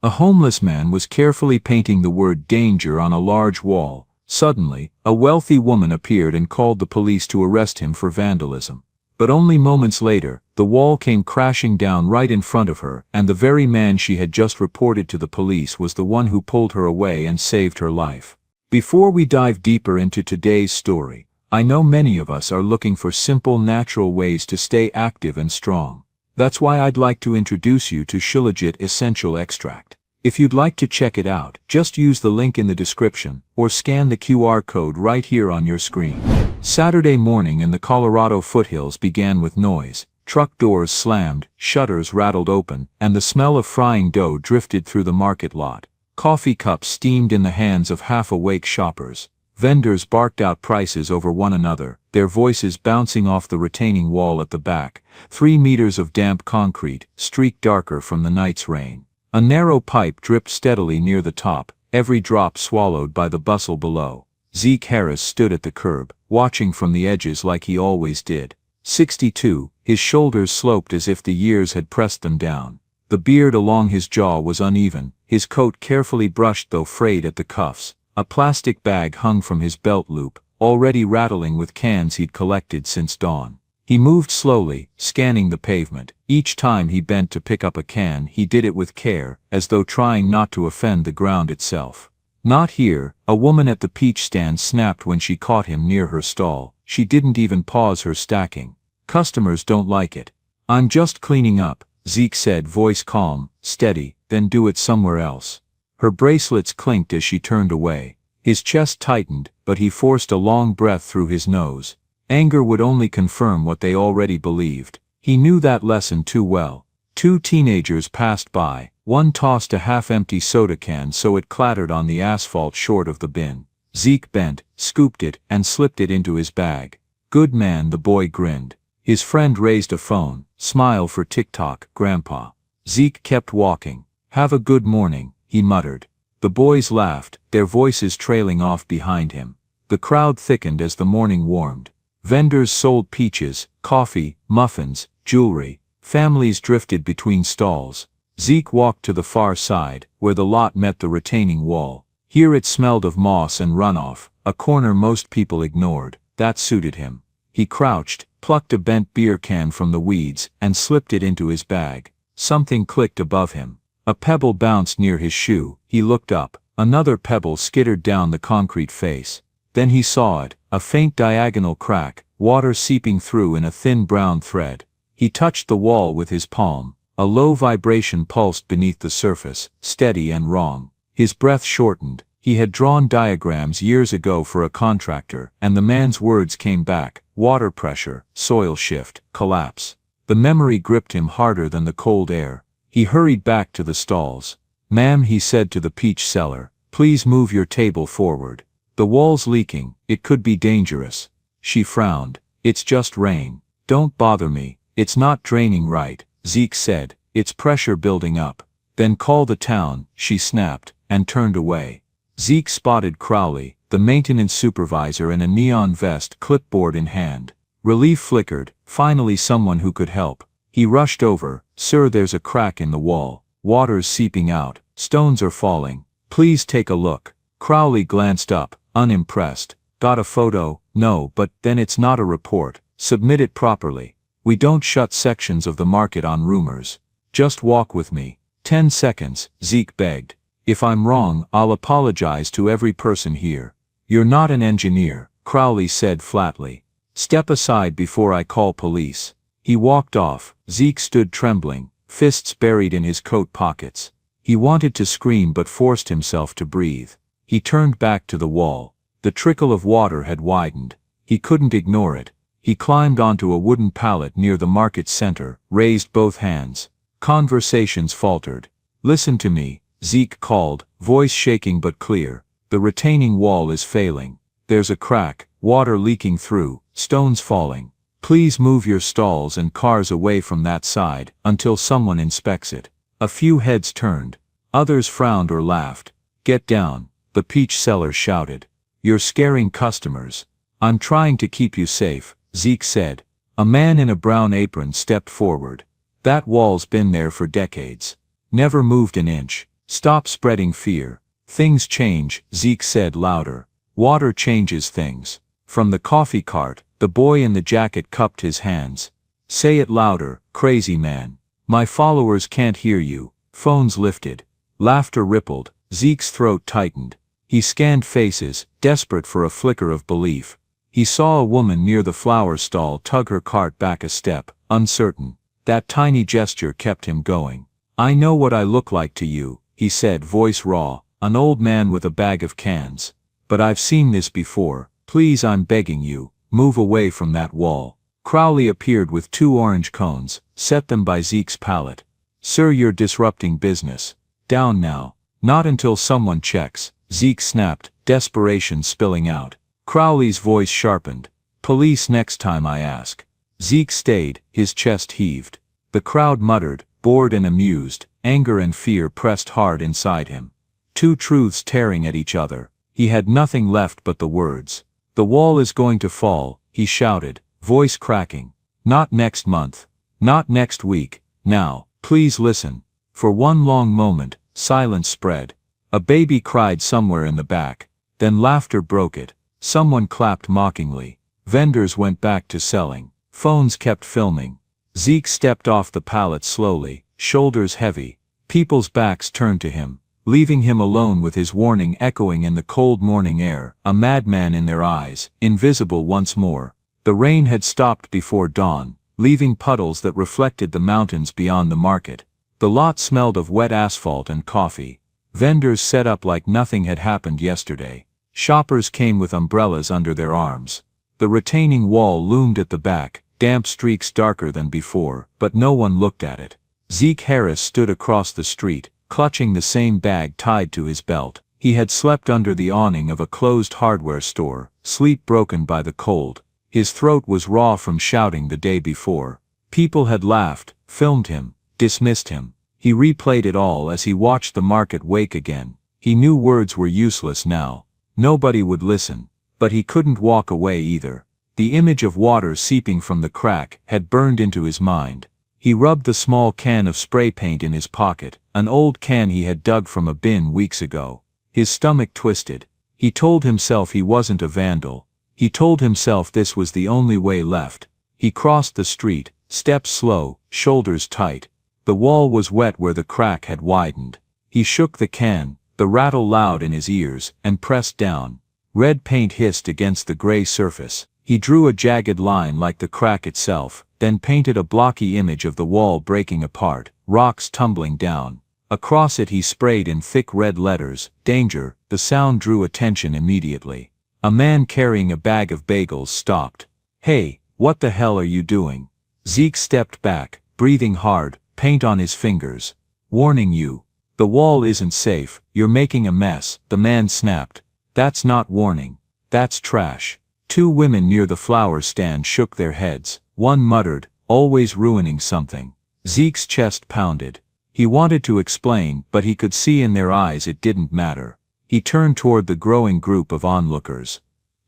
A homeless man was carefully painting the word danger on a large wall. Suddenly, a wealthy woman appeared and called the police to arrest him for vandalism. But only moments later, the wall came crashing down right in front of her, and the very man she had just reported to the police was the one who pulled her away and saved her life. Before we dive deeper into today's story, I know many of us are looking for simple, natural ways to stay active and strong. That's why I'd like to introduce you to Shilajit Essential Extract. If you'd like to check it out, just use the link in the description, or scan the QR code right here on your screen. Saturday morning in the Colorado foothills began with noise. Truck doors slammed, shutters rattled open, and the smell of frying dough drifted through the market lot. Coffee cups steamed in the hands of half-awake shoppers. Vendors barked out prices over one another, their voices bouncing off the retaining wall at the back. 3 meters of damp concrete, streaked darker from the night's rain. A narrow pipe dripped steadily near the top, every drop swallowed by the bustle below. Zeke Harris stood at the curb, watching from the edges like he always did. 62, his shoulders sloped as if the years had pressed them down. The beard along his jaw was uneven, his coat carefully brushed though frayed at the cuffs. A plastic bag hung from his belt loop, already rattling with cans he'd collected since dawn. He moved slowly, scanning the pavement. Each time he bent to pick up a can, he did it with care, as though trying not to offend the ground itself. "Not here," a woman at the peach stand snapped when she caught him near her stall. She didn't even pause her stacking. "Customers don't like it." "I'm just cleaning up," Zeke said, voice calm, steady. "Then do it somewhere else." Her bracelets clinked as she turned away. His chest tightened, but he forced a long breath through his nose. Anger would only confirm what they already believed. He knew that lesson too well. 2 teenagers passed by. One tossed a half-empty soda can so it clattered on the asphalt short of the bin. Zeke bent, scooped it, and slipped it into his bag. "Good man," the boy grinned. His friend raised a phone. "Smile for TikTok, Grandpa." Zeke kept walking. "Have a good morning," he muttered. The boys laughed, their voices trailing off behind him. The crowd thickened as the morning warmed. Vendors sold peaches, coffee, muffins, jewelry. Families drifted between stalls. Zeke walked to the far side, where the lot met the retaining wall. Here it smelled of moss and runoff, a corner most people ignored. That suited him. He crouched, plucked a bent beer can from the weeds, and slipped it into his bag. Something clicked above him. A pebble bounced near his shoe. He looked up. Another pebble skittered down the concrete face. Then he saw it, a faint diagonal crack, water seeping through in a thin brown thread. He touched the wall with his palm. A low vibration pulsed beneath the surface, steady and wrong. His breath shortened. He had drawn diagrams years ago for a contractor, and the man's words came back: water pressure, soil shift, collapse. The memory gripped him harder than the cold air. He hurried back to the stalls. "Ma'am," he said to the peach seller, "please move your table forward. The wall's leaking, it could be dangerous." She frowned. "It's just rain. Don't bother me. It's not draining right," Zeke said. "It's pressure building up." "Then call the town," she snapped, and turned away. Zeke spotted Crowley, the maintenance supervisor, in a neon vest, clipboard in hand. Relief flickered. Finally someone who could help. He rushed over. "Sir, there's a crack in the wall. Water's seeping out. Stones are falling. Please take a look." Crowley glanced up, unimpressed. "Got a photo?" "No, but then it's not a report. Submit it properly. We don't shut sections of the market on rumors. Just walk with me." 10 seconds, Zeke begged. "If I'm wrong, I'll apologize to every person here." "You're not an engineer," Crowley said flatly. "Step aside before I call police." He walked off. Zeke stood trembling, fists buried in his coat pockets. He wanted to scream but forced himself to breathe. He turned back to the wall. The trickle of water had widened. He couldn't ignore it. He climbed onto a wooden pallet near the market center, raised both hands. Conversations faltered. "Listen to me," Zeke called, voice shaking but clear. "The retaining wall is failing. There's a crack, water leaking through, stones falling. Please move your stalls and cars away from that side, until someone inspects it." A few heads turned. Others frowned or laughed. "Get down," the peach seller shouted. "You're scaring customers." "I'm trying to keep you safe," Zeke said. A man in a brown apron stepped forward. "That wall's been there for decades. Never moved an inch. Stop spreading fear. Things change, Zeke said louder. Water changes things. From the coffee cart, the boy in the jacket cupped his hands. Say it louder, crazy man. My followers can't hear you. Phones lifted. Laughter rippled. Zeke's throat tightened. He scanned faces, desperate for a flicker of belief. He saw a woman near the flower stall tug her cart back a step, uncertain. That tiny gesture kept him going. I know what I look like to you, he said, voice raw, an old man with a bag of cans. But I've seen this before. Please, I'm begging you, move away from that wall. Crowley appeared with 2 orange cones, set them by Zeke's pallet. Sir, you're disrupting business. Down now. Not until someone checks, Zeke snapped, desperation spilling out. Crowley's voice sharpened. Police next time, I ask. Zeke stayed, his chest heaved. The crowd muttered, bored and amused. Anger and fear pressed hard inside him. 2 truths tearing at each other. He had nothing left but the words. The wall is going to fall, he shouted, voice cracking. Not next month. Not next week. Now, please listen. For one long moment, silence spread. A baby cried somewhere in the back. Then laughter broke it. Someone clapped mockingly. Vendors went back to selling. Phones kept filming. Zeke stepped off the pallet slowly, shoulders heavy. People's backs turned to him, leaving him alone with his warning echoing in the cold morning air, a madman in their eyes, invisible once more. The rain had stopped before dawn, leaving puddles that reflected the mountains beyond the market. The lot smelled of wet asphalt and coffee. Vendors set up like nothing had happened yesterday. Shoppers came with umbrellas under their arms. The retaining wall loomed at the back, damp streaks darker than before, but no one looked at it. Zeke Harris stood across the street, clutching the same bag tied to his belt. He had slept under the awning of a closed hardware store, sleep broken by the cold. His throat was raw from shouting the day before. People had laughed, filmed him, dismissed him. He replayed it all as he watched the market wake again. He knew words were useless now. Nobody would listen. But he couldn't walk away either. The image of water seeping from the crack had burned into his mind. He rubbed the small can of spray paint in his pocket, an old can he had dug from a bin weeks ago. His stomach twisted. He told himself he wasn't a vandal. He told himself this was the only way left. He crossed the street, steps slow, shoulders tight. The wall was wet where the crack had widened. He shook the can, the rattle loud in his ears, and pressed down. Red paint hissed against the gray surface. He drew a jagged line like the crack itself, then painted a blocky image of the wall breaking apart, rocks tumbling down. Across it he sprayed in thick red letters, "Danger." The sound drew attention immediately. A man carrying a bag of bagels stopped. "Hey, what the hell are you doing?" Zeke stepped back, breathing hard, paint on his fingers. "Warning you. The wall isn't safe, you're making a mess," the man snapped. "That's not warning. That's trash." 2 women near the flower stand shook their heads. One muttered, "Always ruining something." Zeke's chest pounded. He wanted to explain, but he could see in their eyes it didn't matter. He turned toward the growing group of onlookers.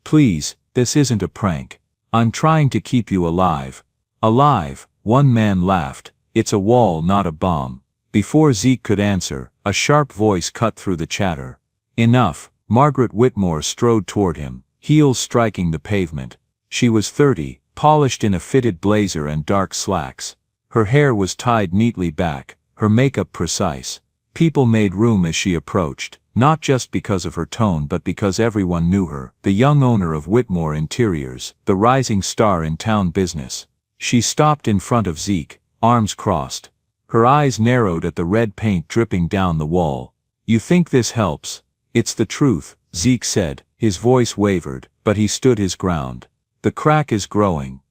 "Please, this isn't a prank. I'm trying to keep you alive." "Alive?" One man laughed. "It's a wall, not a bomb." Before Zeke could answer, a sharp voice cut through the chatter. "Enough." Margaret Whitmore strode toward him, heels striking the pavement. She was 30, polished in a fitted blazer and dark slacks. Her hair was tied neatly back, her makeup precise. People made room as she approached, not just because of her tone but because everyone knew her, the young owner of Whitmore Interiors, the rising star in town business. She stopped in front of Zeke, arms crossed. Her eyes narrowed at the red paint dripping down the wall. "You think this helps?" "It's the truth," Zeke said. His voice wavered, but he stood his ground. "The crack is growing.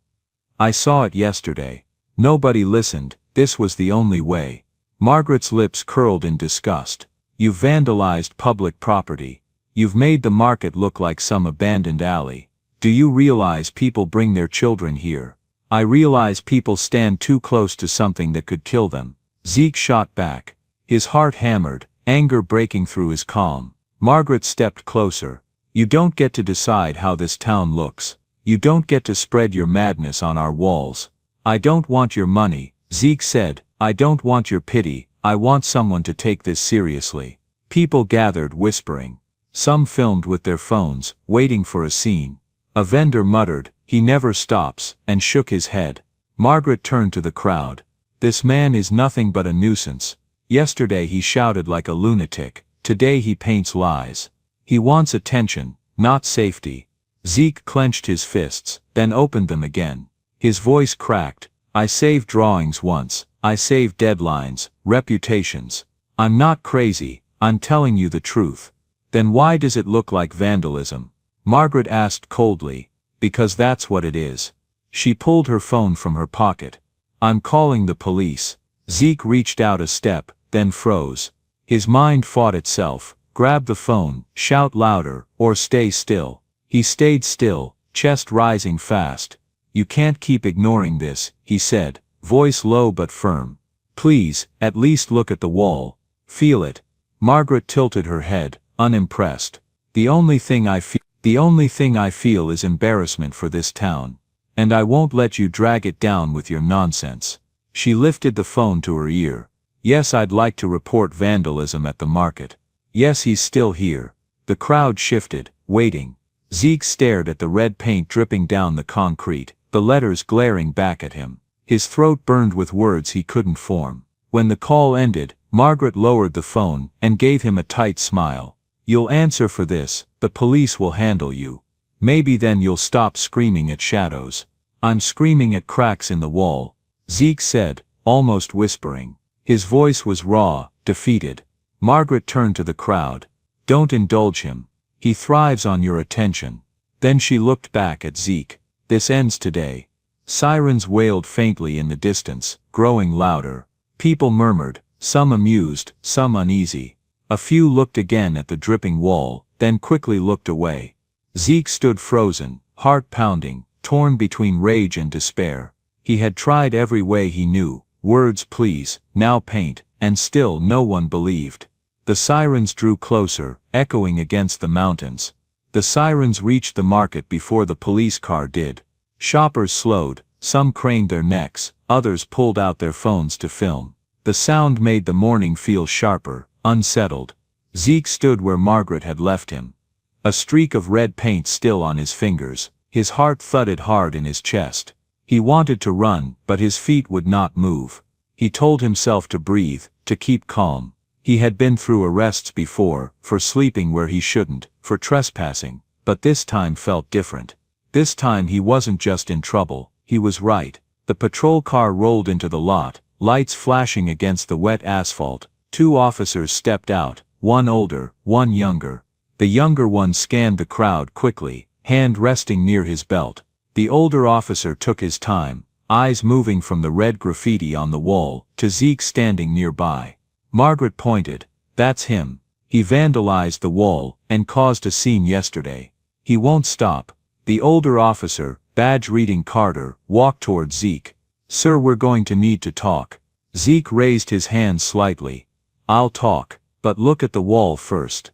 I saw it yesterday. Nobody listened, this was the only way." Margaret's lips curled in disgust. "You've vandalized public property. You've made the market look like some abandoned alley. Do you realize people bring their children here? I realize people stand too close to something that could kill them." Zeke shot back. His heart hammered, anger breaking through his calm. Margaret stepped closer. "You don't get to decide how this town looks. You don't get to spread your madness on our walls. I don't want your money," Zeke said. "I don't want your pity, I want someone to take this seriously." People gathered whispering. Some filmed with their phones, waiting for a scene. A vendor muttered, "He never stops," and shook his head. Margaret turned to the crowd. "This man is nothing but a nuisance. Yesterday he shouted like a lunatic. Today he paints lies. He wants attention, not safety." Zeke clenched his fists, then opened them again. His voice cracked. "I saved drawings once. I saved deadlines, reputations. I'm not crazy, I'm telling you the truth." "Then why does it look like vandalism?" Margaret asked coldly. "Because that's what it is." She pulled her phone from her pocket. "I'm calling the police." Zeke reached out a step, then froze. His mind fought itself. Grab the phone, shout louder, or stay still. He stayed still, chest rising fast. "You can't keep ignoring this," he said, voice low but firm. "Please, at least look at the wall. Feel it." Margaret tilted her head, unimpressed. The only thing I feel is embarrassment for this town. And I won't let you drag it down with your nonsense." She lifted the phone to her ear. "Yes, I'd like to report vandalism at the market. Yes, he's still here." The crowd shifted, waiting. Zeke stared at the red paint dripping down the concrete, the letters glaring back at him. His throat burned with words he couldn't form. When the call ended, Margaret lowered the phone and gave him a tight smile. "You'll answer for this, the police will handle you. Maybe then you'll stop screaming at shadows." "I'm screaming at cracks in the wall," Zeke said, almost whispering. His voice was raw, defeated. Margaret turned to the crowd. "Don't indulge him. He thrives on your attention." Then she looked back at Zeke. "This ends today." Sirens wailed faintly in the distance, growing louder. People murmured, some amused, some uneasy. A few looked again at the dripping wall, then quickly looked away. Zeke stood frozen, heart pounding, torn between rage and despair. He had tried every way he knew, words please, now paint, and still no one believed. The sirens drew closer, echoing against the mountains. The sirens reached the market before the police car did. Shoppers slowed, some craned their necks, others pulled out their phones to film. The sound made the morning feel sharper, unsettled. Zeke stood where Margaret had left him. A streak of red paint still on his fingers, his heart thudded hard in his chest. He wanted to run, but his feet would not move. He told himself to breathe, to keep calm. He had been through arrests before, for sleeping where he shouldn't, for trespassing, but this time felt different. This time he wasn't just in trouble, he was right. The patrol car rolled into the lot, lights flashing against the wet asphalt. Two officers stepped out, one older, one younger. The younger one scanned the crowd quickly, hand resting near his belt. The older officer took his time, eyes moving from the red graffiti on the wall to Zeke standing nearby. Margaret pointed. "That's him. He vandalized the wall and caused a scene yesterday. He won't stop." The older officer, badge reading Carter, walked toward Zeke. "Sir, we're going to need to talk." Zeke raised his hand slightly. "I'll talk, but look at the wall first.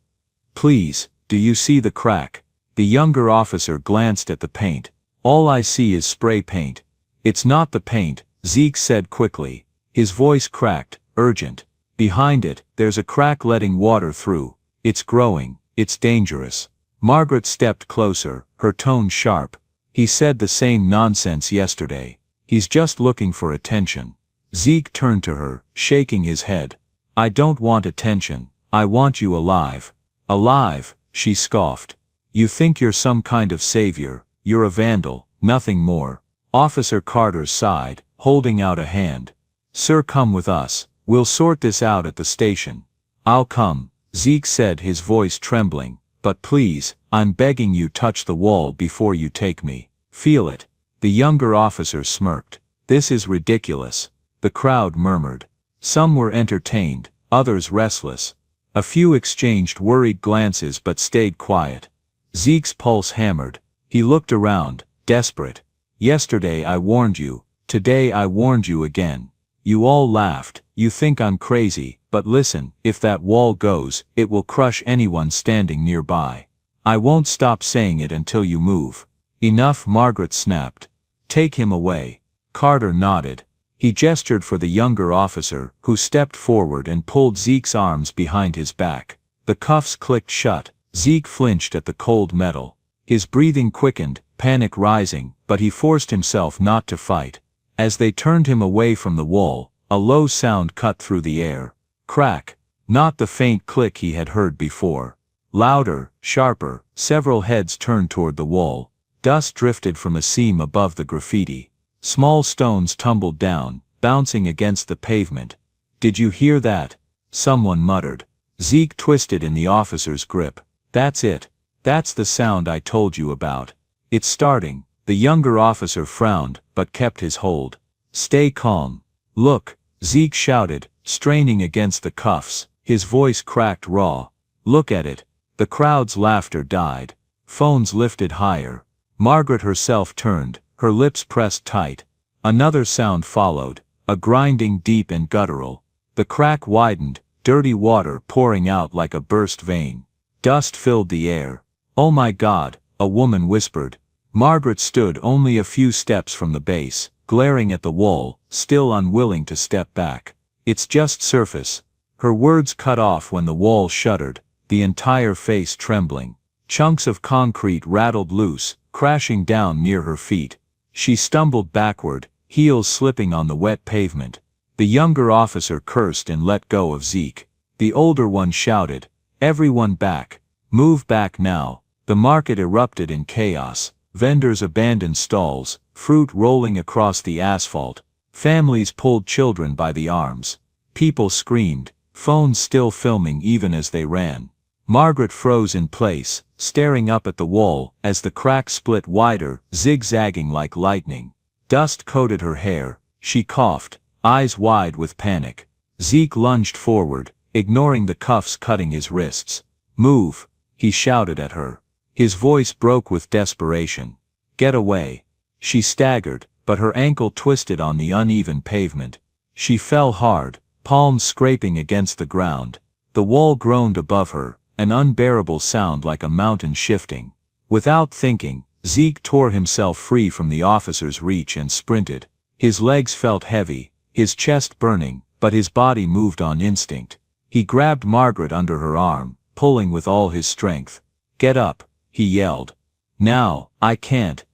Please, do you see the crack?" The younger officer glanced at the paint. "All I see is spray paint." "It's not the paint," Zeke said quickly. His voice cracked, urgent. "Behind it, there's a crack letting water through. It's growing, it's dangerous." Margaret stepped closer, her tone sharp. "He said the same nonsense yesterday. He's just looking for attention." Zeke turned to her, shaking his head. "I don't want attention, I want you alive." "Alive?" she scoffed. "You think you're some kind of savior, you're a vandal, nothing more." Officer Carter sighed, holding out a hand. "Sir, come with us. We'll sort this out at the station." "I'll come," Zeke said, his voice trembling. "But please, I'm begging you, touch the wall before you take me. Feel it." The younger officer smirked. "This is ridiculous." The crowd murmured. Some were entertained, others restless. A few exchanged worried glances but stayed quiet. Zeke's pulse hammered. He looked around, desperate. "Yesterday I warned you. Today I warned you again. You all laughed. You think I'm crazy, but listen, if that wall goes, it will crush anyone standing nearby. I won't stop saying it until you move." "Enough," Margaret snapped. "Take him away." Carter nodded. He gestured for the younger officer, who stepped forward and pulled Zeke's arms behind his back. The cuffs clicked shut. Zeke flinched at the cold metal. His breathing quickened, panic rising, but he forced himself not to fight. As they turned him away from the wall, a low sound cut through the air. Crack. Not the faint click he had heard before. Louder, sharper, several heads turned toward the wall. Dust drifted from a seam above the graffiti. Small stones tumbled down, bouncing against the pavement. "Did you hear that?" someone muttered. Zeke twisted in the officer's grip. "That's it. That's the sound I told you about. It's starting." The younger officer frowned, but kept his hold. "Stay calm. Look," Zeke shouted, straining against the cuffs. His voice cracked raw. "Look at it." The crowd's laughter died. Phones lifted higher. Margaret herself turned, her lips pressed tight. Another sound followed, a grinding deep and guttural. The crack widened, dirty water pouring out like a burst vein. Dust filled the air. "Oh my God," a woman whispered. Margaret stood only a few steps from the base, glaring at the wall, still unwilling to step back. "It's just surface." Her words cut off when the wall shuddered, the entire face trembling. Chunks of concrete rattled loose, crashing down near her feet. She stumbled backward, heels slipping on the wet pavement. The younger officer cursed and let go of Zeke. The older one shouted, "Everyone back. Move back now." The market erupted in chaos. Vendors abandoned stalls, fruit rolling across the asphalt. Families pulled children by the arms. People screamed, phones still filming even as they ran. Margaret froze in place, staring up at the wall as the crack split wider, zigzagging like lightning. Dust coated her hair. She coughed, eyes wide with panic. Zeke lunged forward, ignoring the cuffs cutting his wrists. "Move," he shouted at her. His voice broke with desperation. "Get away." She staggered, but her ankle twisted on the uneven pavement. She fell hard, palms scraping against the ground. The wall groaned above her, an unbearable sound like a mountain shifting. Without thinking, Zeke tore himself free from the officer's reach and sprinted. His legs felt heavy, his chest burning, but his body moved on instinct. He grabbed Margaret under her arm, pulling with all his strength. "Get up," he yelled. "Now, I can't."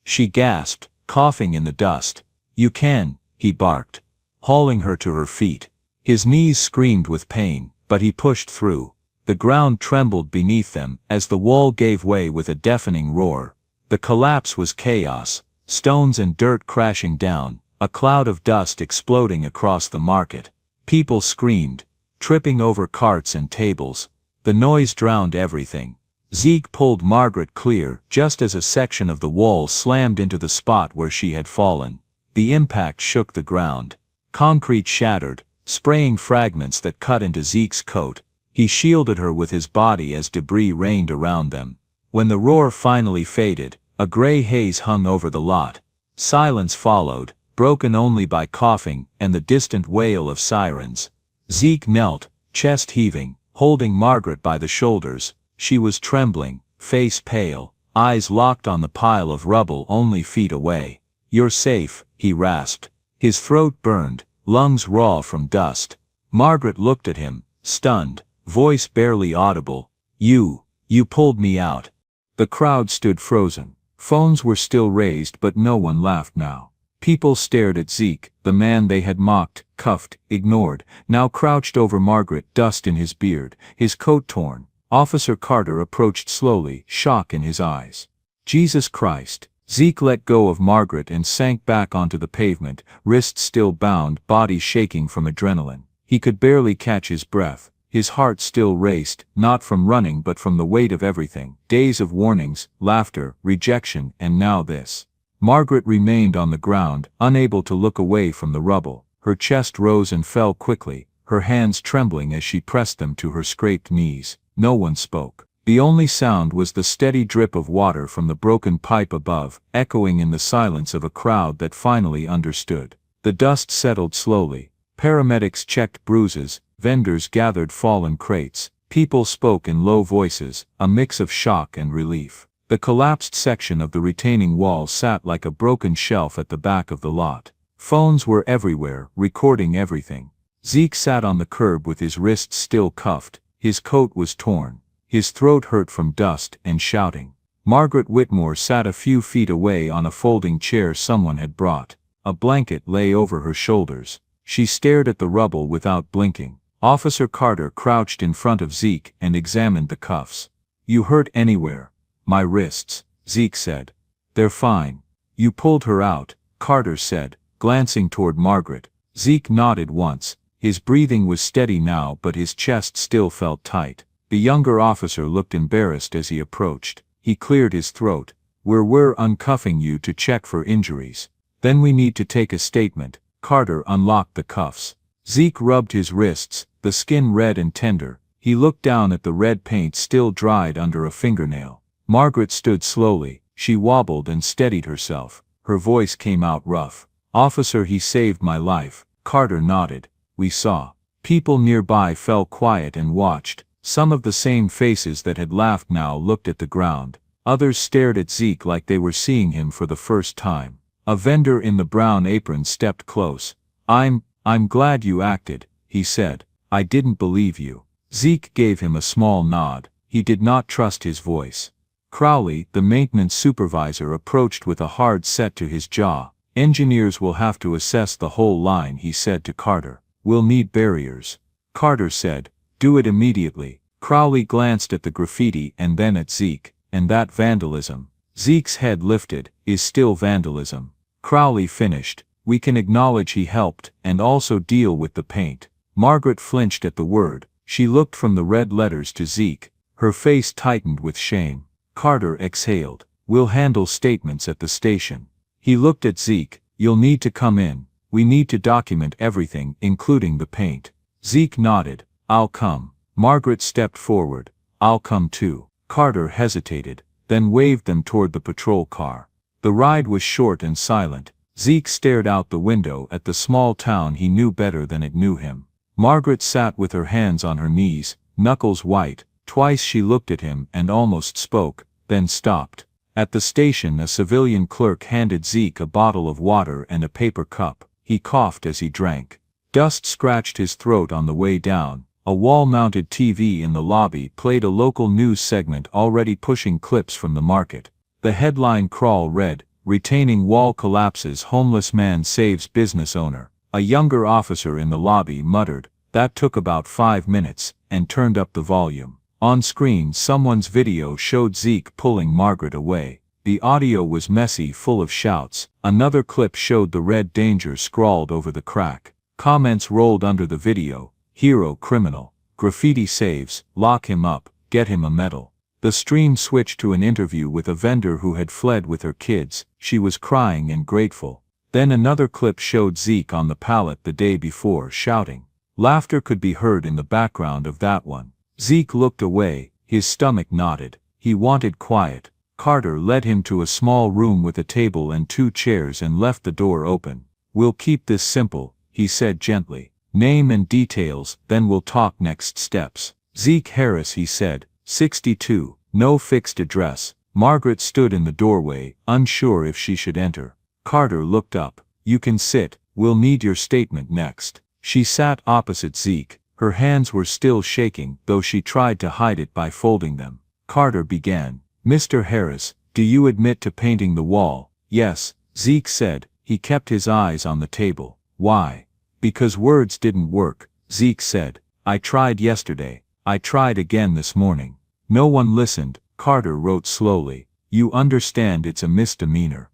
She gasped, coughing in the dust. "You can," he barked, hauling her to her feet. His knees screamed with pain, but he pushed through. The ground trembled beneath them as the wall gave way with a deafening roar. The collapse was chaos, stones and dirt crashing down, a cloud of dust exploding across the market. People screamed, tripping over carts and tables. The noise drowned everything. Zeke pulled Margaret clear just as a section of the wall slammed into the spot where she had fallen. The impact shook the ground. Concrete shattered, spraying fragments that cut into Zeke's coat. He shielded her with his body as debris rained around them. When the roar finally faded, a gray haze hung over the lot. Silence followed, broken only by coughing and the distant wail of sirens. Zeke knelt, chest heaving, holding Margaret by the shoulders. She was trembling, face pale, eyes locked on the pile of rubble only feet away. "You're safe," he rasped. His throat burned, lungs raw from dust. Margaret looked at him, stunned, voice barely audible. You pulled me out." The crowd stood frozen. Phones were still raised but no one laughed now. People stared at Zeke, the man they had mocked, cuffed, ignored, now crouched over Margaret, dust in his beard, his coat torn. Officer Carter approached slowly, shock in his eyes. "Jesus Christ." Zeke let go of Margaret and sank back onto the pavement, wrists still bound, body shaking from adrenaline. He could barely catch his breath. His heart still raced, not from running but from the weight of everything. Days of warnings, laughter, rejection, and now this. Margaret remained on the ground, unable to look away from the rubble. Her chest rose and fell quickly, her hands trembling as she pressed them to her scraped knees. No one spoke. The only sound was the steady drip of water from the broken pipe above, echoing in the silence of a crowd that finally understood. The dust settled slowly. Paramedics checked bruises, vendors gathered fallen crates, people spoke in low voices, a mix of shock and relief. The collapsed section of the retaining wall sat like a broken shelf at the back of the lot. Phones were everywhere, recording everything. Zeke sat on the curb with his wrists still cuffed, his coat was torn, his throat hurt from dust and shouting. Margaret Whitmore sat a few feet away on a folding chair someone had brought. A blanket lay over her shoulders. She stared at the rubble without blinking. Officer Carter crouched in front of Zeke and examined the cuffs. "You hurt anywhere?" "My wrists," Zeke said. "They're fine." "You pulled her out," Carter said, glancing toward Margaret. Zeke nodded once. His breathing was steady now, but his chest still felt tight. The younger officer looked embarrassed as he approached. He cleared his throat. We're uncuffing you to check for injuries. Then we need to take a statement." Carter unlocked the cuffs. Zeke rubbed his wrists, the skin red and tender. He looked down at the red paint still dried under a fingernail. Margaret stood slowly. She wobbled and steadied herself. Her voice came out rough. "Officer, he saved my life." Carter nodded. "We saw." People nearby fell quiet and watched. Some of the same faces that had laughed now looked at the ground. Others stared at Zeke like they were seeing him for the first time. A vendor in the brown apron stepped close. I'm glad you acted," he said. "I didn't believe you." Zeke gave him a small nod. He did not trust his voice. Crowley, the maintenance supervisor, approached with a hard set to his jaw. "Engineers will have to assess the whole line," he said to Carter. "We'll need barriers." Carter said, "Do it immediately." Crowley glanced at the graffiti and then at Zeke. "And that vandalism," Zeke's head lifted, "is still vandalism." Crowley finished. "We can acknowledge he helped, and also deal with the paint." Margaret flinched at the word. She looked from the red letters to Zeke. Her face tightened with shame. Carter exhaled. "We'll handle statements at the station." He looked at Zeke. "You'll need to come in. We need to document everything, including the paint." Zeke nodded. "I'll come." Margaret stepped forward. "I'll come too." Carter hesitated, then waved them toward the patrol car. The ride was short and silent. Zeke stared out the window at the small town he knew better than it knew him. Margaret sat with her hands on her knees, knuckles white. Twice she looked at him and almost spoke, then stopped. At the station, a civilian clerk handed Zeke a bottle of water and a paper cup. He coughed as he drank. Dust scratched his throat on the way down. A wall-mounted TV in the lobby played a local news segment already pushing clips from the market. The headline crawl read, "Retaining Wall Collapses, Homeless Man Saves Business Owner." A younger officer in the lobby muttered, "That took about 5 minutes," and turned up the volume. On screen, someone's video showed Zeke pulling Margaret away. The audio was messy, full of shouts. Another clip showed the red danger scrawled over the crack. Comments rolled under the video. "Hero criminal. Graffiti saves. Lock him up. Get him a medal." The stream switched to an interview with a vendor who had fled with her kids. She was crying and grateful. Then another clip showed Zeke on the pallet the day before, shouting. Laughter could be heard in the background of that one. Zeke looked away, his stomach knotted. He wanted quiet. Carter led him to a small room with a table and 2 chairs and left the door open. "We'll keep this simple," he said gently. "Name and details, then we'll talk next steps." "Zeke Harris," he said, 62, no fixed address. Margaret stood in the doorway, unsure if she should enter. Carter looked up. "You can sit, we'll need your statement next." She sat opposite Zeke. Her hands were still shaking, though she tried to hide it by folding them. Carter began. "Mr. Harris, do you admit to painting the wall?" "Yes," Zeke said. He kept his eyes on the table. "Why?" "Because words didn't work," Zeke said. "I tried yesterday. I tried again this morning. No one listened." Carter wrote slowly. "You understand it's a misdemeanor?"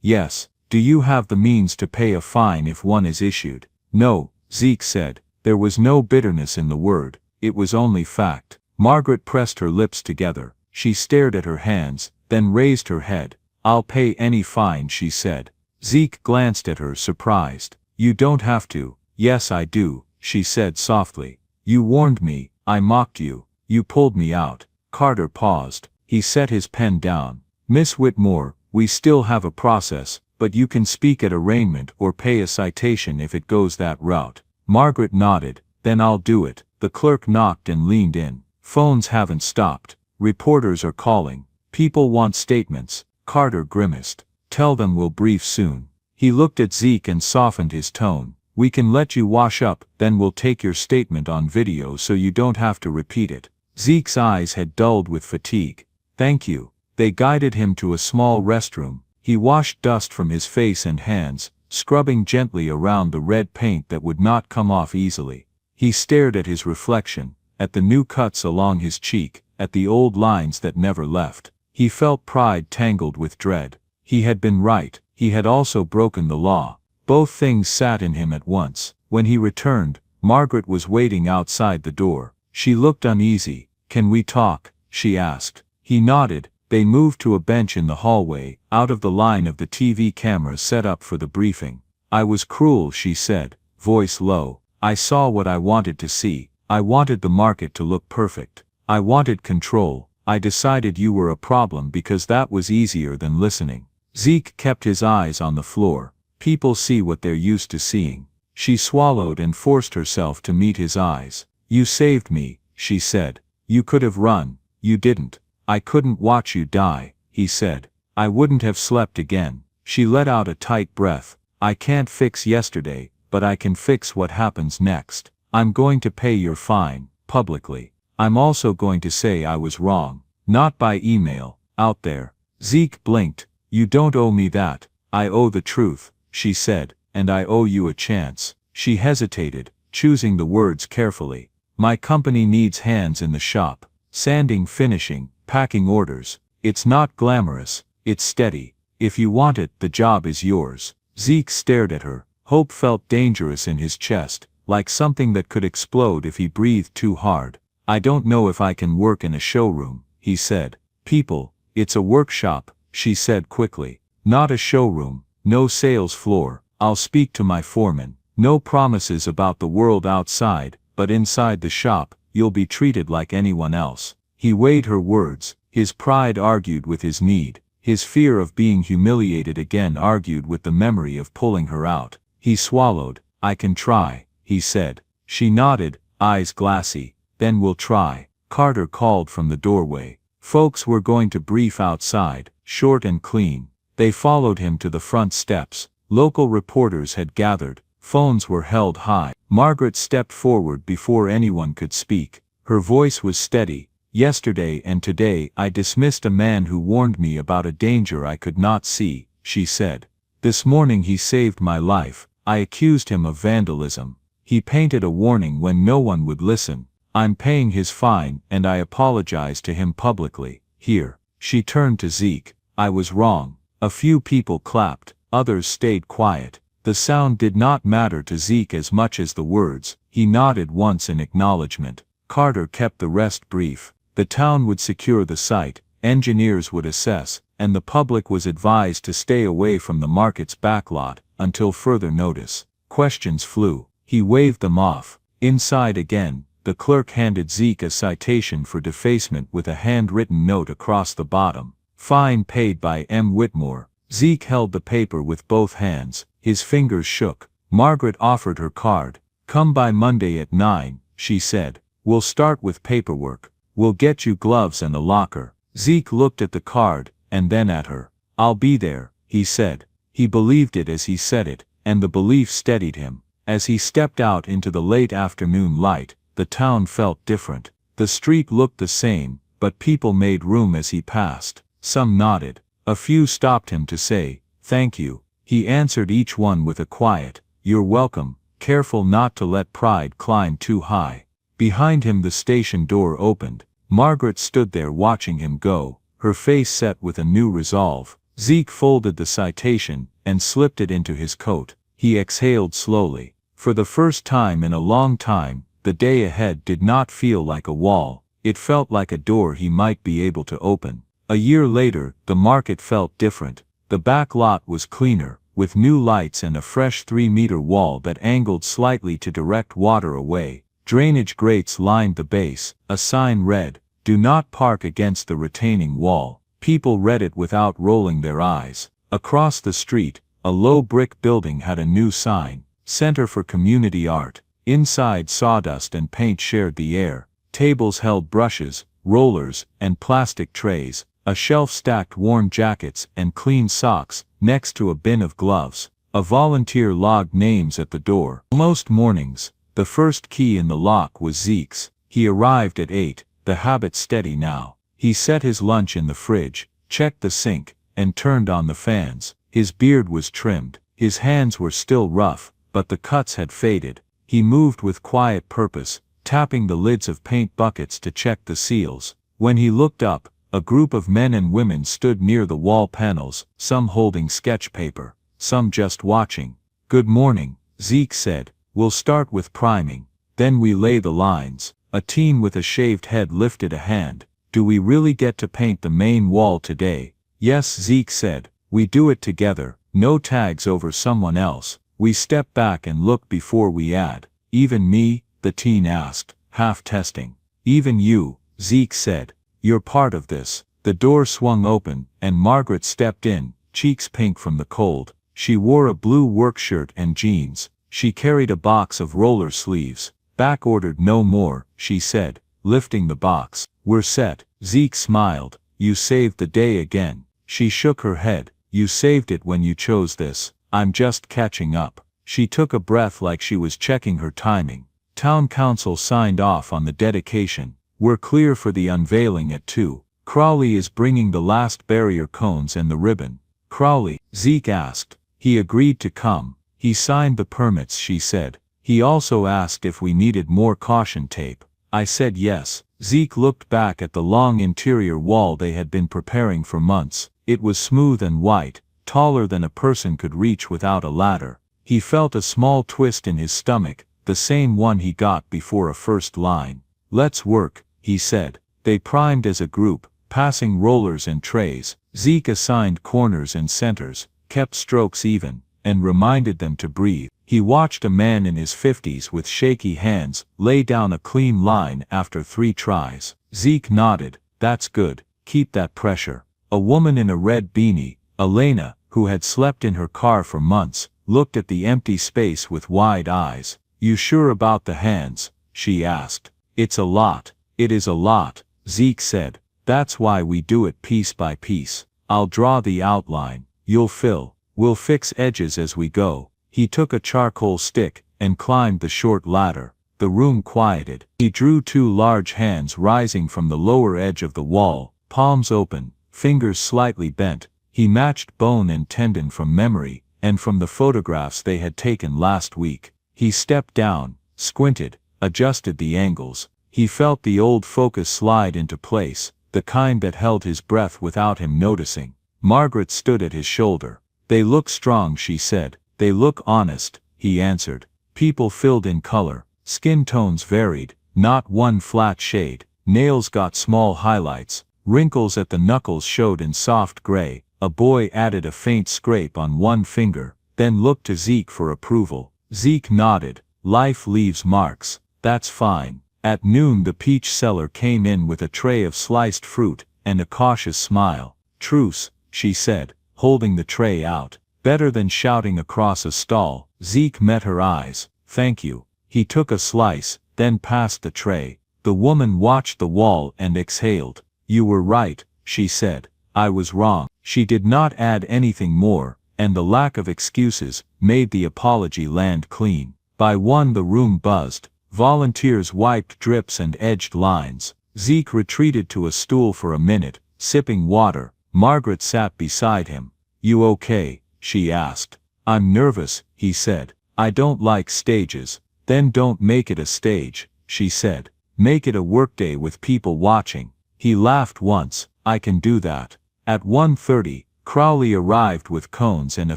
"Yes." "Do you have the means to pay a fine if one is issued?" "No," Zeke said. There was no bitterness in the word. It was only fact. Margaret pressed her lips together. She stared at her hands, then raised her head. "I'll pay any fine," she said. Zeke glanced at her, surprised. "You don't have to." "Yes, I do," she said softly. "You warned me. I mocked you. You pulled me out." Carter paused. He set his pen down. "Miss Whitmore, we still have a process, but you can speak at arraignment or pay a citation if it goes that route." Margaret nodded. "Then I'll do it." The clerk knocked and leaned in. "Phones haven't stopped. Reporters are calling. People want statements." Carter grimaced. "Tell them we'll brief soon." He looked at Zeke and softened his tone. "We can let you wash up, then we'll take your statement on video so you don't have to repeat it." Zeke's eyes had dulled with fatigue. "Thank you." They guided him to a small restroom. He washed dust from his face and hands, scrubbing gently around the red paint that would not come off easily. He stared at his reflection, at the new cuts along his cheek, at the old lines that never left. He felt pride tangled with dread. He had been right, he had also broken the law. Both things sat in him at once. When he returned, Margaret was waiting outside the door. She looked uneasy. "Can we talk?" she asked. He nodded. They moved to a bench in the hallway, out of the line of the TV cameras set up for the briefing. "I was cruel," she said, voice low. "I saw what I wanted to see. I wanted the market to look perfect. I wanted control. I decided you were a problem because that was easier than listening." Zeke kept his eyes on the floor. People see what they're used to seeing. She swallowed and forced herself to meet his eyes. "You saved me," she said. "You could have run. You didn't. I couldn't watch you die," he said. "I wouldn't have slept again." She let out a tight breath. "I can't fix yesterday, but I can fix what happens next. I'm going to pay your fine, publicly. I'm also going to say I was wrong. Not by email, out there." Zeke blinked. "You don't owe me that. I owe the truth," she said, "and I owe you a chance." She hesitated, choosing the words carefully. "My company needs hands in the shop. Sanding, finishing, packing orders. It's not glamorous, it's steady. If you want it, the job is yours." Zeke stared at her. Hope felt dangerous in his chest, like something that could explode if he breathed too hard. "I don't know if I can work in a showroom," he said. "People, it's a workshop," she said quickly. "Not a showroom, no sales floor. I'll speak to my foreman. No promises about the world outside, but inside the shop, you'll be treated like anyone else." He weighed her words. His pride argued with his need. His fear of being humiliated again argued with the memory of pulling her out. He swallowed. "I can try," he said. She nodded, eyes glassy. "Then we'll try." Carter called from the doorway. Folks were going to brief outside, short and clean. They followed him to the front steps. Local reporters had gathered. Phones were held high. Margaret stepped forward before anyone could speak. Her voice was steady. "Yesterday and today I dismissed a man who warned me about a danger I could not see," she said. "This morning he saved my life. I accused him of vandalism. He painted a warning when no one would listen. I'm paying his fine and I apologize to him publicly. Here." She turned to Zeke. "I was wrong." A few people clapped, others stayed quiet. The sound did not matter to Zeke as much as the words. He nodded once in acknowledgement. Carter kept the rest brief. The town would secure the site, engineers would assess, and the public was advised to stay away from the market's backlot until further notice. Questions flew. He waved them off. Inside again, the clerk handed Zeke a citation for defacement with a handwritten note across the bottom. "Fine paid by M. Whitmore." Zeke held the paper with both hands. His fingers shook. Margaret offered her card. "Come by Monday at 9, she said. "We'll start with paperwork. We'll get you gloves and a locker." Zeke looked at the card, and then at her. "I'll be there," he said. He believed it as he said it, and the belief steadied him. As he stepped out into the late afternoon light, the town felt different. The street looked the same, but people made room as he passed. Some nodded. A few stopped him to say, "Thank you." He answered each one with a quiet, "You're welcome," careful not to let pride climb too high. Behind him the station door opened. Margaret stood there watching him go, her face set with a new resolve. Zeke folded the citation and slipped it into his coat. He exhaled slowly. For the first time in a long time, the day ahead did not feel like a wall. It felt like a door he might be able to open. A year later, the market felt different. The back lot was cleaner, with new lights and a fresh 3-meter wall that angled slightly to direct water away. Drainage grates lined the base. A sign read, "Do not park against the retaining wall." People read it without rolling their eyes. Across the street, a low brick building had a new sign, "Center for Community Art." Inside, sawdust and paint shared the air. Tables held brushes, rollers, and plastic trays. A shelf stacked worn jackets and clean socks, next to a bin of gloves. A volunteer logged names at the door. Most mornings, the first key in the lock was Zeke's. He arrived at 8, the habit steady now. He set his lunch in the fridge, checked the sink, and turned on the fans. His beard was trimmed. His hands were still rough, but the cuts had faded. He moved with quiet purpose, tapping the lids of paint buckets to check the seals. When he looked up, a group of men and women stood near the wall panels, some holding sketch paper, some just watching. "Good morning," Zeke said. "We'll start with priming. Then we lay the lines." A teen with a shaved head lifted a hand. "Do we really get to paint the main wall today?" "Yes," Zeke said. "We do it together, no tags over someone else. We step back and look before we add." "Even me?" the teen asked, half testing. "Even you," Zeke said. "You're part of this." The door swung open, and Margaret stepped in, cheeks pink from the cold. She wore a blue work shirt and jeans. She carried a box of roller sleeves. "Back ordered no more," she said, lifting the box. "We're set." Zeke smiled. "You saved the day again." She shook her head. "You saved it when you chose this. I'm just catching up." She took a breath like she was checking her timing. Town council signed off on the dedication. "We're clear for the unveiling at 2. Crowley is bringing the last barrier cones and the ribbon." "Crowley?" Zeke asked. "He agreed to come. He signed the permits," she said. "He also asked if we needed more caution tape. I said yes." Zeke looked back at the long interior wall they had been preparing for months. It was smooth and white, taller than a person could reach without a ladder. He felt a small twist in his stomach, the same one he got before a first line. "Let's work," he said. They primed as a group, passing rollers and trays. Zeke assigned corners and centers, kept strokes even, and reminded them to breathe. He watched a man in his 50s with shaky hands lay down a clean line after 3 tries. Zeke nodded. "That's good. Keep that pressure." A woman in a red beanie, Elena, who had slept in her car for months, looked at the empty space with wide eyes. "You sure about the hands?" she asked. "It's a lot." "It is a lot," Zeke said. "That's why we do it piece by piece. I'll draw the outline. You'll fill. We'll fix edges as we go." He took a charcoal stick and climbed the short ladder. The room quieted. He drew 2 large hands rising from the lower edge of the wall, palms open, fingers slightly bent. He matched bone and tendon from memory, and from the photographs they had taken last week. He stepped down, squinted, adjusted the angles. He felt the old focus slide into place, the kind that held his breath without him noticing. Margaret stood at his shoulder. "They look strong," she said. "They look honest," he answered. People filled in color. Skin tones varied, not one flat shade. Nails got small highlights. Wrinkles at the knuckles showed in soft gray. A boy added a faint scrape on one finger, then looked to Zeke for approval. Zeke nodded. "Life leaves marks. That's fine." At noon the peach seller came in with a tray of sliced fruit, and a cautious smile. "Truce," she said, holding the tray out. Better than shouting across a stall. Zeke met her eyes. "Thank you." He took a slice, then passed the tray. The woman watched the wall and exhaled. "You were right," she said. "I was wrong." She did not add anything more, and the lack of excuses made the apology land clean. By 1 the room buzzed. Volunteers wiped drips and edged lines. Zeke retreated to a stool for a minute, sipping water. Margaret sat beside him. "You okay?" she asked. "I'm nervous," he said. "I don't like stages." "Then don't make it a stage," she said. "Make it a workday with people watching." He laughed once. "I can do that." At 1:30, Crowley arrived with cones and a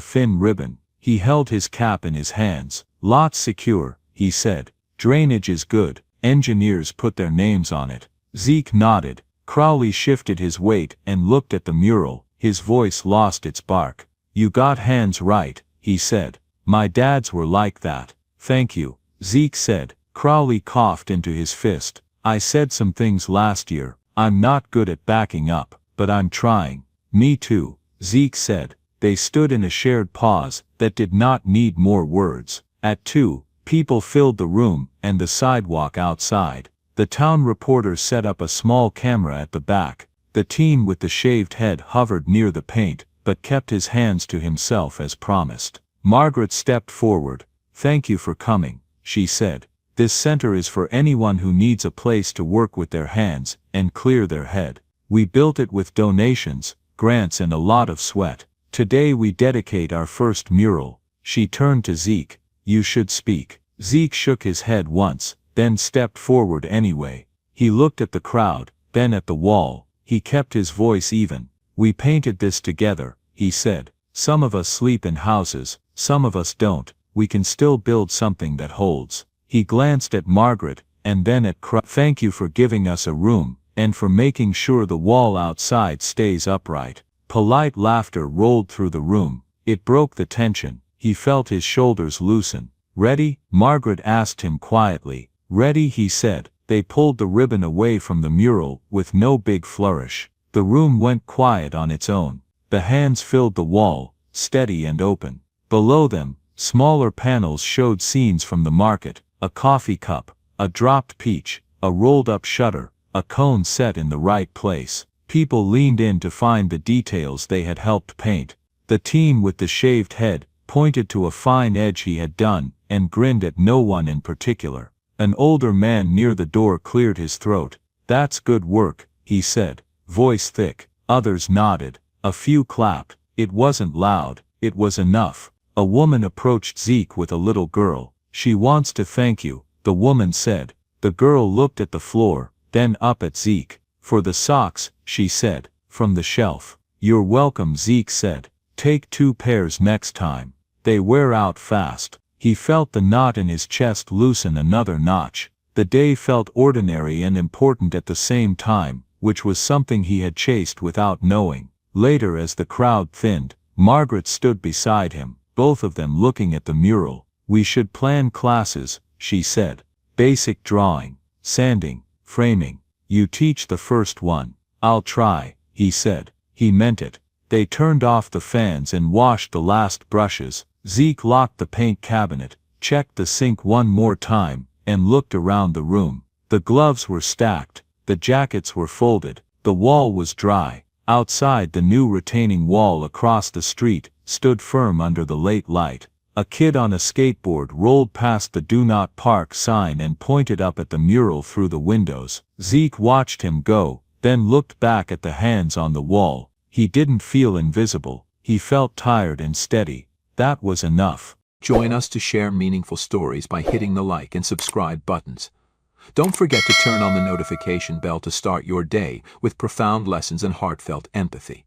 thin ribbon. He held his cap in his hands. "Lots secure," he said. "Drainage is good. Engineers put their names on it." Zeke nodded. Crowley shifted his weight and looked at the mural. His voice lost its bark. "You got hands right," he said. "My dad's were like that." "Thank you," Zeke said. Crowley coughed into his fist. "I said some things last year. I'm not good at backing up, but I'm trying." "Me too," Zeke said. They stood in a shared pause that did not need more words. At 2, people filled the room and the sidewalk outside. The town reporter set up a small camera at the back. The teen with the shaved head hovered near the paint, but kept his hands to himself as promised. Margaret stepped forward. "Thank you for coming," she said. "This center is for anyone who needs a place to work with their hands and clear their head. We built it with donations, grants and a lot of sweat. Today we dedicate our first mural." She turned to Zeke. "You should speak." Zeke shook his head once, then stepped forward anyway. He looked at the crowd, then at the wall. He kept his voice even. "We painted this together," he said. "Some of us sleep in houses, some of us don't. We can still build something that holds." He glanced at Margaret, and then at "Thank you for giving us a room, and for making sure the wall outside stays upright." Polite laughter rolled through the room. It broke the tension. He felt his shoulders loosen. "Ready?" Margaret asked him quietly. "Ready," he said. They pulled the ribbon away from the mural with no big flourish. The room went quiet on its own. The hands filled the wall, steady and open. Below them, smaller panels showed scenes from the market: a coffee cup, a dropped peach, a rolled-up shutter, a cone set in the right place. People leaned in to find the details they had helped paint. The teen with the shaved head pointed to a fine edge he had done, and grinned at no one in particular. An older man near the door cleared his throat. "That's good work," he said, voice thick. Others nodded. A few clapped. It wasn't loud, it was enough. A woman approached Zeke with a little girl. "She wants to thank you," the woman said. The girl looked at the floor, then up at Zeke. "For the socks," she said, from the shelf. "You're welcome," Zeke said. "Take 2 pairs next time. They wear out fast." He felt the knot in his chest loosen another notch. The day felt ordinary and important at the same time, which was something he had chased without knowing. Later, as the crowd thinned, Margaret stood beside him, both of them looking at the mural. "We should plan classes," she said. "Basic drawing, sanding, framing. You teach the first one." "I'll try," he said. He meant it. They turned off the fans and washed the last brushes. Zeke locked the paint cabinet, checked the sink one more time, and looked around the room. The gloves were stacked, the jackets were folded, the wall was dry. Outside, the new retaining wall across the street stood firm under the late light. A kid on a skateboard rolled past the "Do Not Park" sign and pointed up at the mural through the windows. Zeke watched him go, then looked back at the hands on the wall. He didn't feel invisible. He felt tired and steady. That was enough. Join us to share meaningful stories by hitting the like and subscribe buttons. Don't forget to turn on the notification bell to start your day with profound lessons and heartfelt empathy.